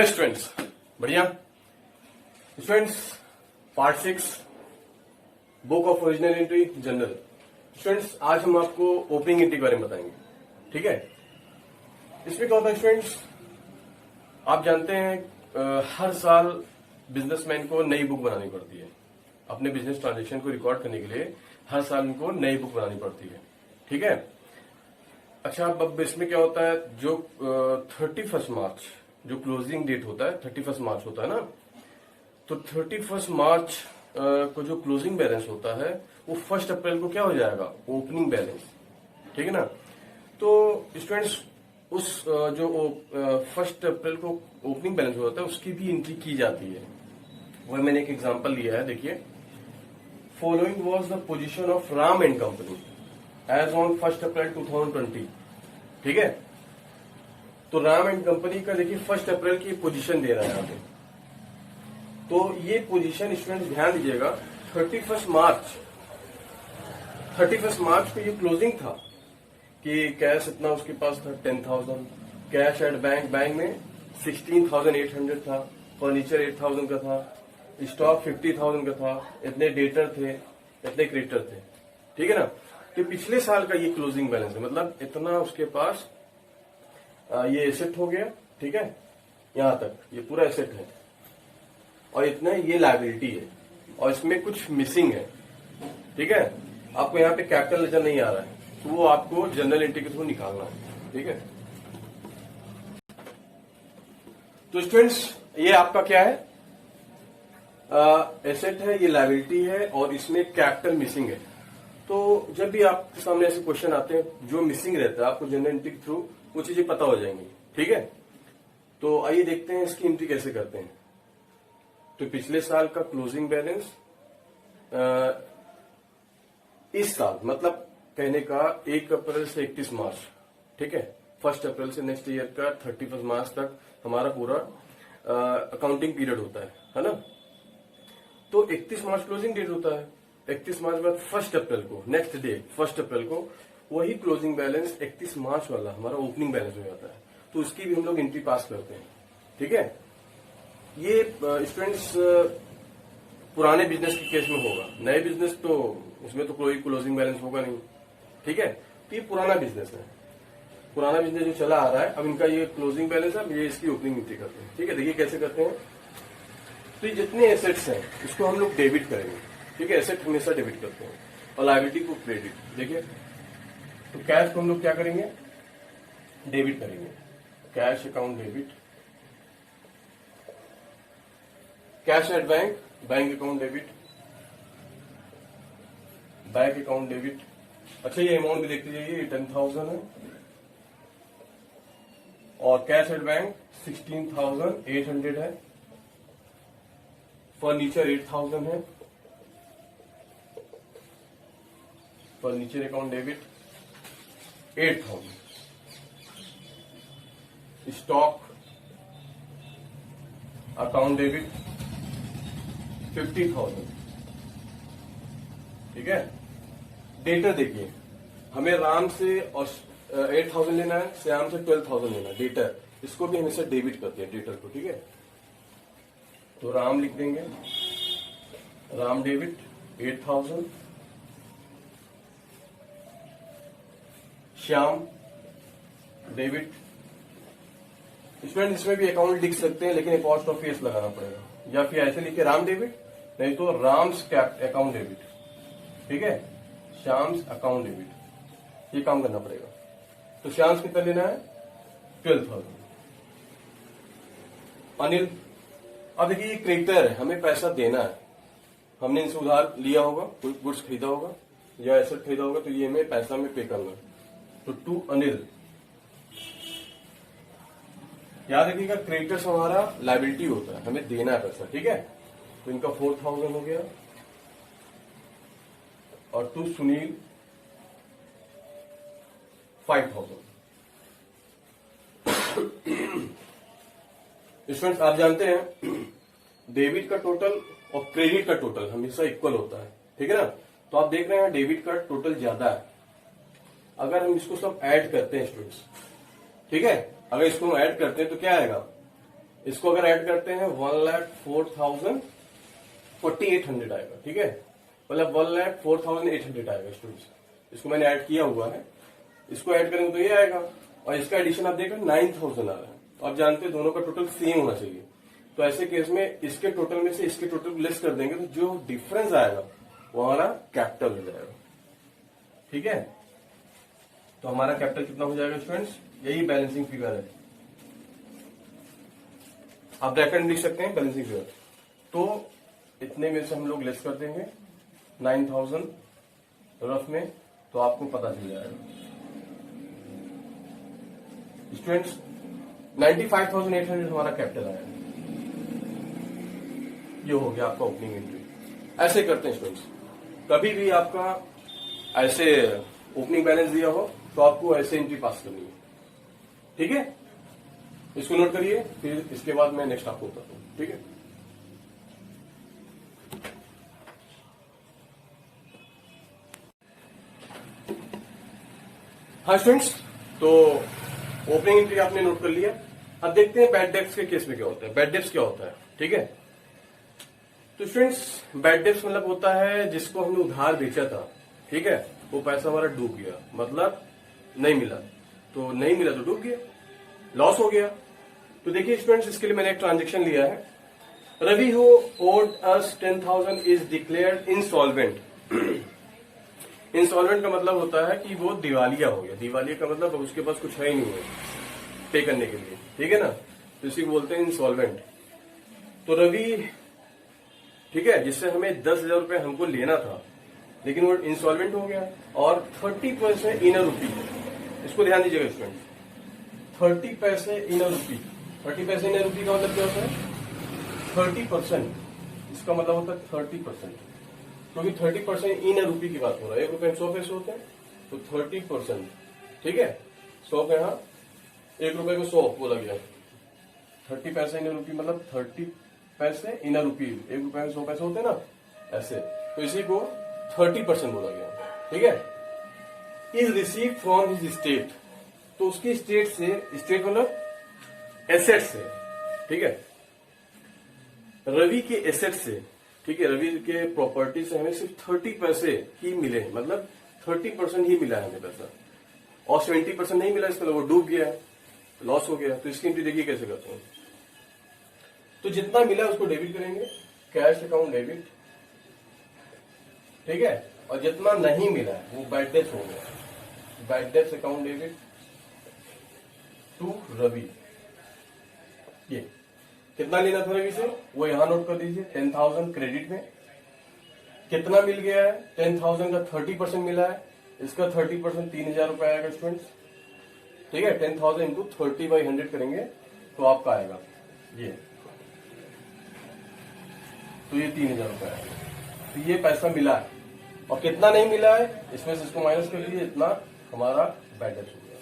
Hello students, बढ़िया students. Part 6 book of original entry general. Students, आज हम आपको ओपनिंग एंट्री के बारे में बताएंगे। ठीक है, इसमें क्या होता है स्टूडेंट्स, आप जानते हैं हर साल बिजनेसमैन को नई बुक बनानी पड़ती है। अपने बिजनेस ट्रांजेक्शन को रिकॉर्ड करने के लिए हर साल उनको नई बुक बनानी पड़ती है। ठीक है, अच्छा अब इसमें क्या होता है, जो 31 मार्च जो क्लोजिंग डेट होता है 31 मार्च होता है ना, तो 31 मार्च को जो क्लोजिंग बैलेंस होता है वो 1 अप्रैल को क्या हो जाएगा, ओपनिंग बैलेंस। ठीक है ना, तो स्टूडेंट्स उस जो 1 अप्रैल को ओपनिंग बैलेंस होता है उसकी भी एंट्री की जाती है। वह मैंने एक एग्जांपल लिया है, देखिए। Following was the position of Ram and company as on 1 April 2020। ठीक है, तो राम एंड कंपनी का देखिए 1 अप्रैल की पोजीशन दे रहा है यहाँ पे। तो ये पोजीशन स्टूडेंट ध्यान दीजिएगा, 31 मार्च को ये क्लोजिंग था कि कैश इतना उसके पास था 10,000, कैश एट बैंक में 16,800 था, फर्नीचर 8,000 का था, स्टॉक 50,000 का था, इतने डेटर थे, इतने क्रेडिटर थे। ठीक है ना, तो पिछले साल का ये क्लोजिंग बैलेंस है, मतलब इतना उसके पास ये एसेट हो गया। ठीक है, यहां तक ये पूरा एसेट है और इतना ये लायबिलिटी है और इसमें कुछ मिसिंग है। ठीक है, आपको यहाँ पे कैपिटल नजर नहीं आ रहा है, तो वो आपको जनरल एंट्री के थ्रू निकालना है। ठीक है, तो स्टूडेंट्स ये आपका क्या है, एसेट है, ये लायबिलिटी है और इसमें कैपिटल मिसिंग है। तो जब भी आपके सामने ऐसे क्वेश्चन आते हैं जो मिसिंग रहता है, आपको जनरल एंट्री के थ्रू वो चीजें पता हो जाएंगी। ठीक है, तो आइए देखते हैं इसकी एंट्री कैसे करते हैं। तो पिछले साल का क्लोजिंग बैलेंस इस साल, मतलब कहने का 1 अप्रैल से 31 मार्च। ठीक है, 1 अप्रैल से नेक्स्ट ईयर का 31 मार्च तक हमारा पूरा अकाउंटिंग पीरियड होता है ना। तो 31 मार्च क्लोजिंग डेट होता है। 31 मार्च बाद 1 अप्रैल को, नेक्स्ट डे 1 अप्रैल को वही क्लोजिंग बैलेंस 31 मार्च वाला हमारा ओपनिंग बैलेंस हो जाता है, तो उसकी भी हम लोग एंट्री पास करते हैं। ठीक है, ये स्टूडेंट्स पुराने बिजनेस के केस में होगा, नए बिजनेस तो उसमें तो कोई क्लोजिंग बैलेंस होगा नहीं। ठीक है, तो ये पुराना बिजनेस है, पुराना बिजनेस जो चला आ रहा है, अब इनका ये क्लोजिंग बैलेंस है, ये इसकी ओपनिंग एंट्री करते हैं। ठीक है, देखिए कैसे करते हैं। तो ये जितने एसेट्स हैं इसको हम लोग डेबिट करेंगे। ठीक है, एसेट हमेशा डेबिट करते हैं और लायबिलिटी को क्रेडिट। देखिए, तो कैश को हम लोग क्या करेंगे, डेबिट करेंगे, cash account debit, cash at bank account debit, bank account debit. अच्छा, ये अमाउंट भी देखते जाइए, ये 10,000 है और कैश एट बैंक 16,800 है, फर्नीचर 8,000 है, furniture account debit 8,000, stock account debit 50,000। ठीक है, डेटर देखिए, हमें राम से और 8,000 लेना है, श्याम से 12,000 लेना है। डेटर इसको भी हमेशा डेबिट करते हैं, डेटर को। ठीक है, तो राम लिख देंगे, Ram debit 8,000, Shyam debit. Student इसमें भी अकाउंट लिख सकते हैं, लेकिन अपॉस्ट्रोफी एस लगाना पड़ेगा, या फिर ऐसे लिखे राम डेबिट, नहीं तो राम्स अकाउंट डेबिट। ठीक है, श्याम्स अकाउंट डेबिट, ये काम करना पड़ेगा। तो श्याम्स कितना लेना है, 12,000। अनिल, अब देखिए ये क्रेडिटर है, हमें पैसा देना है, हमने इनसे उधार लिया होगा, कोई गुड्स खरीदा होगा या एसेट खरीदा होगा, तो ये हमें पैसा में पे करना है। तो टू अनिल, याद रखिएगा क्रेडिटर्स हमारा लायबिलिटी होता है, हमें देना है पैसा। ठीक है, तो इनका 4,000 हो गया और टू सुनील 5,000। स्टूडेंट्स, आप जानते हैं डेबिट का टोटल और क्रेडिट का टोटल हमेशा इक्वल होता है। ठीक है ना, तो आप देख रहे हैं डेबिट का टोटल ज्यादा है। अगर हम इसको सब ऐड करते हैं स्टूडेंट्स, ठीक है, अगर इसको हम ऐड करते हैं तो क्या आएगा, इसको अगर ऐड करते हैं 1,04,4800 आएगा, ठीक है, मतलब 1,04,800 आएगा स्टूडेंट्स। इसको मैंने ऐड किया हुआ है, इसको ऐड करेंगे तो ये आएगा, और इसका एडिशन आप देख रहे हैं 9,000 आ रहा है। आप जानते हैं दोनों का टोटल सेम होना चाहिए, तो ऐसे केस में इसके टोटल में से इसके टोटल लेस कर देंगे तो जो डिफरेंस आएगा वो हमारा कैपिटल हो जाएगा, ठीक है। तो हमारा कैपिटल कितना हो जाएगा स्टूडेंट्स, यही बैलेंसिंग फिगर है, आप ब्रैकेट में लिख सकते हैं बैलेंसिंग फिगर। तो इतने में से हम लोग लेस कर देंगे 9,000 रफ में, तो आपको पता चल जाएगा स्टूडेंट्स 95,800 हमारा कैपिटल आया। ये हो गया आपका ओपनिंग एंट्री। ऐसे करते हैं स्टूडेंट्स, कभी भी आपका ऐसे ओपनिंग बैलेंस दिया हो तो आपको ऐसे एंट्री पास करनी है, ठीक है। इसको नोट करिए, फिर इसके बाद मैं नेक्स्ट आपको बताता हूं, ठीक है। हाँ स्टूडेंट्स, तो ओपनिंग एंट्री आपने नोट कर लिया। अब देखते हैं बैड डेब्ट्स के केस में क्या होता है। बैड डेब्ट्स क्या होता है, ठीक है। तो स्टूडेंट्स बैड डेब्ट्स मतलब होता है जिसको हमने उधार बेचा था, ठीक है, वो पैसा हमारा डूब गया, मतलब नहीं मिला, तो नहीं मिला तो डूब गया, लॉस हो गया। तो देखिए स्टूडेंट्स, इसके लिए मैंने एक ट्रांजेक्शन लिया है। Ravi who owed us 10,000 is declared insolvent. Insolvent का मतलब होता है कि वो दिवालिया हो गया। दिवालिया का मतलब उसके पास कुछ है ही नहीं है पे करने के लिए, ठीक है ना, तो इसी को बोलते हैं इंसॉल्वेंट। तो रवि, ठीक है, जिससे हमें 10,000 रुपए हमको लेना था, लेकिन वो इंसॉल्वेंट हो गया, और 30 पैसे इन रुपी, इसको ध्यान दीजिएगा स्टूडेंट, 30 पैसे इन रुपी। 30 पैसे इन रुपी का मतलब क्या होता है, 30%, इसका मतलब होता है 30%, क्योंकि 30% इन रुपी की बात हो रहा है। 1 रुपए में 100 पैसे होते हैं, तो 30%, ठीक है, 100 का यहाँ 1 रुपए को 100 बोला गया, 30 पैसे इन रुपी मतलब 30 पैसे इन रुपी, 1 रुपए में 100 पैसे होते हैं ना, ऐसे, तो इसी को 30% बोला गया, ठीक है। Is receive from his state, तो उसकी स्टेट से, स्टेट मतलब एसेट से, ठीक है, रवि के एसेट से, ठीक है, रवि के प्रॉपर्टी से हमें सिर्फ 30 पैसे ही मिले, मतलब 30% ही मिला है हमें पैसा, और 70% नहीं मिला, इसका मतलब वो डूब गया, लॉस हो गया। तो इसकी एंट्री देखिए कैसे करते हैं। तो जितना मिला उसको डेबिट करेंगे, कैश अकाउंट डेबिट, ठीक है, और जितना नहीं मिला वो बैड डेब्ट्स हो गया, bad debts account debit to Ravi. ये कितना लेना था रवि से, वो यहां नोट कर दीजिए, 10,000 क्रेडिट में। कितना मिल गया है, 10,000 का 30% मिला है, इसका 30% 3,000 रुपए आएगा स्टूडेंट्स, ठीक है। 10,000 इंटू 30/100 करेंगे तो आपका आएगा ये, तो ये 3,000 रुपए आएगा। तो ये पैसा मिला है, और कितना नहीं मिला है इसमें से इसको माइनस कर लीजिए, इतना हमारा बैड डेब्ट हो गया,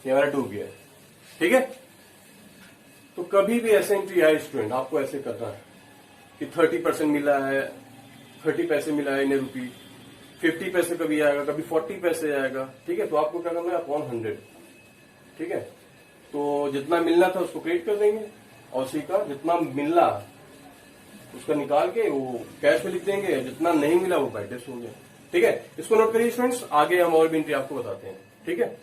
ये हमारा डूब गया, ठीक है। तो कभी भी ऐसे एंट्री आए स्टूडेंट, आपको ऐसे करना है कि 30% मिला है, 30 पैसे मिला है इन रुपी, 50 पैसे कभी आएगा, कभी 40 पैसे आएगा, ठीक है। तो आपको क्या करना है, अपॉन 100, ठीक है। तो जितना मिलना था उसको क्रेडिट कर देंगे, और उसी का जितना मिलना उसका निकाल के वो कैश में लिख देंगे, जितना नहीं मिला वो बैड डेब्ट्स हो गया, ठीक है। इसको नोट करिए स्टूडेंट्स, आगे हम और भी एंट्री आपको बताते हैं, ठीक है।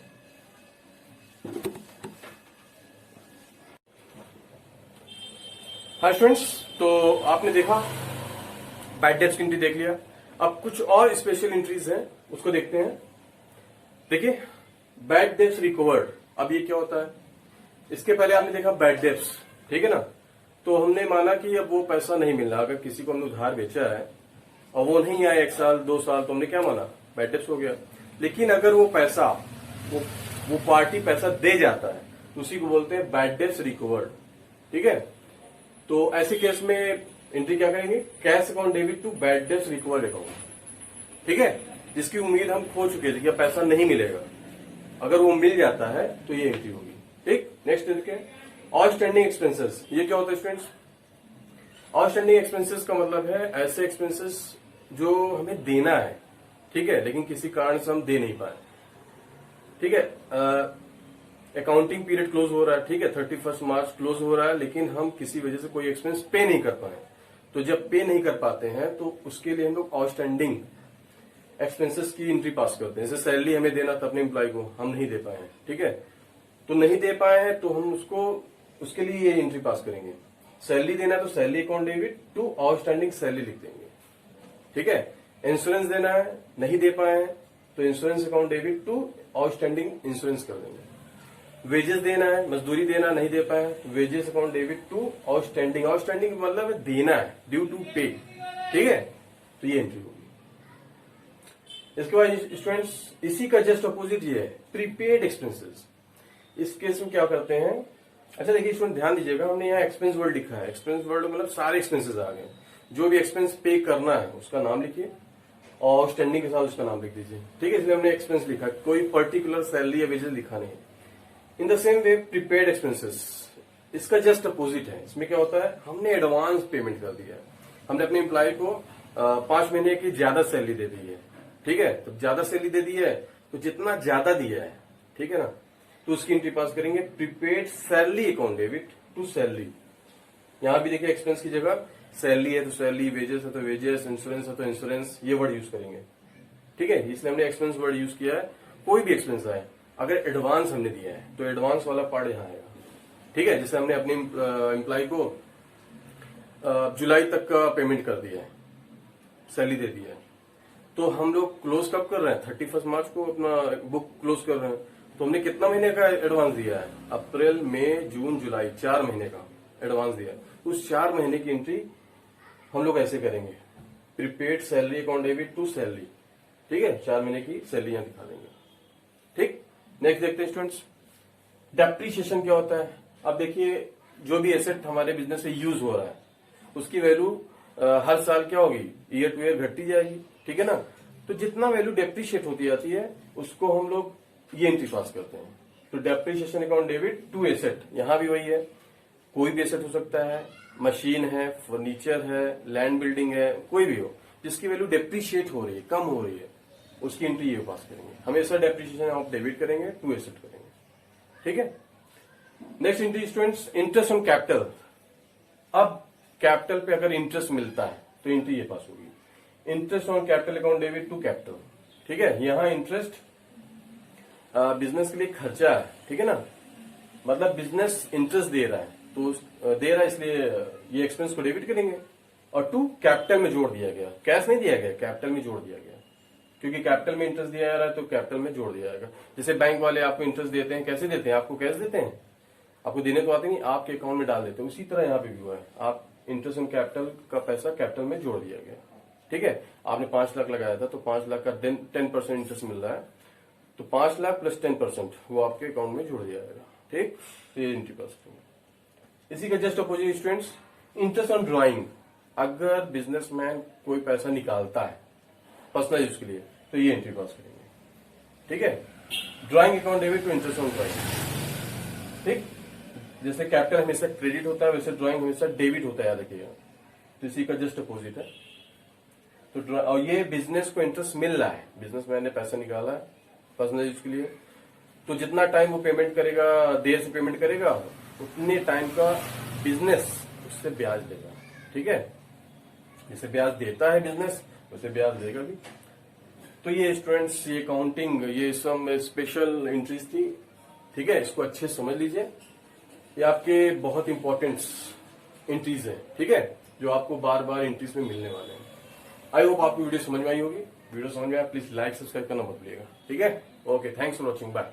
हाँ स्टूडेंट्स, तो आपने देखा बैड डेब्ट्स की एंट्री देख लिया। अब कुछ और स्पेशल एंट्रीज हैं, उसको देखते हैं। देखिए बैड डेब्ट्स रिकवर्ड, अब ये क्या होता है। इसके पहले आपने देखा बैड डेब्ट्स, ठीक है ना, तो हमने माना कि अब वो पैसा नहीं मिल रहा। अगर किसी को हमने उधार बेचा है और वो नहीं आया 1 साल 2 साल, तो हमने क्या माना, बैड डेब्ट्स हो गया। लेकिन अगर वो पैसा, वो पार्टी पैसा दे जाता है, तो उसी को बोलते हैं बैड डेब्ट्स रिकवर्ड, ठीक है। तो ऐसे केस में एंट्री क्या करेंगे, cash account debit to bad debts recovered account, ठीक है, जिसकी उम्मीद हम खो चुके थे कि पैसा नहीं मिलेगा, अगर वो मिल जाता है तो ये एंट्री होगी, ठीक। नेक्स्ट देखें, आउटस्टैंडिंग एक्सपेंसेस। ये क्या होता है स्टूडेंट्स, आउटस्टैंडिंग एक्सपेंसेस का मतलब है ऐसे एक्सपेंसेस जो हमें देना है, ठीक है, लेकिन किसी कारण से हम दे नहीं पाए, ठीक है। अकाउंटिंग पीरियड क्लोज हो रहा है, ठीक है, 31 मार्च क्लोज हो रहा है, लेकिन हम किसी वजह से कोई एक्सपेंस पे नहीं कर पाए। तो जब पे नहीं कर पाते हैं तो उसके लिए हम लोग आउटस्टैंडिंग एक्सपेंसेस की एंट्री पास करते हैं। जैसे सैलरी हमें देना था अपने एम्प्लॉय को, हम नहीं दे पाए हैं, ठीक है, तो नहीं दे पाए हैं तो हम उसके लिए ये एंट्री पास करेंगे। सैलरी देना है तो salary account debit to outstanding salary लिख देंगे, ठीक है। इंश्योरेंस देना है, नहीं दे पाए हैं तो insurance account debit to outstanding insurance कर देंगे। वेजेस देना है, मजदूरी देना नहीं दे पाए, wages account debit to outstanding. Outstanding मतलब देना है, ड्यू टू पे, ठीक है, तो ये एंट्री होगी। इसके बाद स्टूडेंट्स इसी का जस्ट अपोजिट ये है प्रीपेड एक्सपेंसेस। इस केस में क्या करते हैं, अच्छा देखिए स्टूडेंट ध्यान दीजिएगा, हमने यहाँ एक्सपेंस वर्ड लिखा है। एक्सपेंस वर्ड मतलब सारे एक्सपेंसेस आ गए, जो भी एक्सपेंस पे करना है उसका नाम लिखिए और आउटस्टैंडिंग के साथ उसका नाम लिख दीजिए, ठीक है। इसलिए हमने एक्सपेंस लिखा, कोई पर्टिकुलर सैलरी या वेजेस लिखा नहीं। In the same way prepaid expenses इसका जस्ट अपोजिट है। इसमें क्या होता है, हमने एडवांस पेमेंट कर दिया, हमने अपने एम्प्लॉय को 5 महीने की ज्यादा सैलरी दे दी है, ठीक है। तो ज्यादा सैलरी दे दी है तो जितना ज्यादा दिया है, ठीक है ना, तो उसकी एंट्री पास करेंगे prepaid salary account debit to salary. यहां भी देखिए एक्सपेंस की जगह सैलरी है तो सैलरी, वेजेस है तो वेजेस, इंश्योरेंस है तो इंश्योरेंस, ये वर्ड यूज करेंगे, ठीक है। इसलिए हमने एक्सपेंस वर्ड यूज किया है। कोई भी एक्सपेंस आए अगर एडवांस हमने दिया है तो एडवांस वाला पार्ट यहां आएगा, ठीक है। जैसे हमने अपने एम्प्लॉय को जुलाई तक का पेमेंट कर दिया है, सैलरी दे दिया है, तो हम लोग क्लोज कब कर रहे हैं, 31 मार्च को अपना बुक क्लोज कर रहे हैं। तो हमने कितना महीने का एडवांस दिया है, अप्रैल मई जून जुलाई, 4 महीने का एडवांस दिया है। उस 4 महीने की एंट्री हम लोग ऐसे करेंगे, prepaid salary account debit to salary, ठीक है, 4 महीने की सैलरी यहां दिखा देंगे, ठीक। नेक्स्ट देखते हैं स्टूडेंट्स, डेप्रीशिएशन क्या होता है। अब देखिए जो भी एसेट हमारे बिजनेस में यूज हो रहा है उसकी वैल्यू हर साल क्या होगी, ईयर टू ईयर घटती जाएगी, ठीक है ना। तो जितना वैल्यू डेप्रीशिएट होती जाती है उसको हम लोग ये एंट्री पास करते हैं। तो depreciation account debit to asset, यहां भी वही है, कोई भी एसेट हो सकता है, मशीन है, फर्नीचर है, लैंड बिल्डिंग है, कोई भी हो जिसकी वैल्यू डेप्रीशिएट हो रही है, कम हो रही है, उसकी एंट्री ये पास करेंगे। हमेशा डेप्रीशिएशन ऑफ डेबिट करेंगे, टू एसेट करेंगे, ठीक है। Next entry students, interest on capital. अब कैपिटल पे अगर इंटरेस्ट मिलता है तो एंट्री ये पास होगी, interest on capital account debit to capital, ठीक है। यहां इंटरेस्ट बिजनेस के लिए खर्चा है, ठीक है ना, मतलब बिजनेस इंटरेस्ट दे रहा है तो दे रहा है इसलिए ये एक्सपेंस को डेबिट करेंगे। और टू कैपिटल में जोड़ दिया गया, कैश नहीं दिया गया, कैपिटल में जोड़ दिया गया, क्योंकि कैपिटल में इंटरेस्ट दिया जा रहा है तो कैपिटल में जोड़ दिया जाएगा। जैसे बैंक वाले आपको इंटरेस्ट देते हैं, कैसे देते हैं, आपको कैश देते हैं, आपको देने तो आते नहीं, आपके अकाउंट में डाल देते हैं। उसी तरह यहाँ पे भी हुआ है, आप इंटरेस्ट ऑन कैपिटल का पैसा कैपिटल में जोड़ दिया गया, ठीक है। आपने 5 लाख लगाया था तो 5 लाख का 10% इंटरेस्ट मिल रहा है, तो 5 लाख प्लस 10% वो आपके अकाउंट में जोड़ दिया जाएगा, ठीक। तो ये एंट्री पास करेंगे। इसी का just opposite students, interest on drawing. अगर बिजनेसमैन कोई पैसा निकालता है पर्सनल यूज के लिए तो ये एंट्री पास करेंगे, ठीक है। Drawing account debit to interest on drawing, ठीक। जैसे कैपिटल हमेशा क्रेडिट होता है वैसे ड्राइंग हमेशा डेबिट होता है, याद रखिएगा। तो इसी का जस्ट अपोजिट है। तो और ये बिजनेस को इंटरेस्ट मिल रहा है, बिजनेसमैन ने पैसा निकाला है पर्सनल यूज के लिए, तो जितना टाइम वो पेमेंट करेगा, देर से पेमेंट करेगा, उतने टाइम का बिजनेस उससे ब्याज देगा, ठीक है। जैसे ब्याज देता है बिजनेस वैसे ब्याज देगा भी। तो ये स्टूडेंट्स ये काउंटिंग ये सब स्पेशल एंट्रीज थी, ठीक है। इसको अच्छे से समझ लीजिए, ये आपके बहुत इंपॉर्टेंट एंट्रीज है, ठीक है, जो आपको बार बार एंट्रीज में मिलने वाले हैं। आई होप आपको वीडियो समझ में आई होगी। वीडियो समझ में आया प्लीज लाइक सब्सक्राइब करना मत भूलिएगा, ठीक है। Okay, thanks for watching, bye.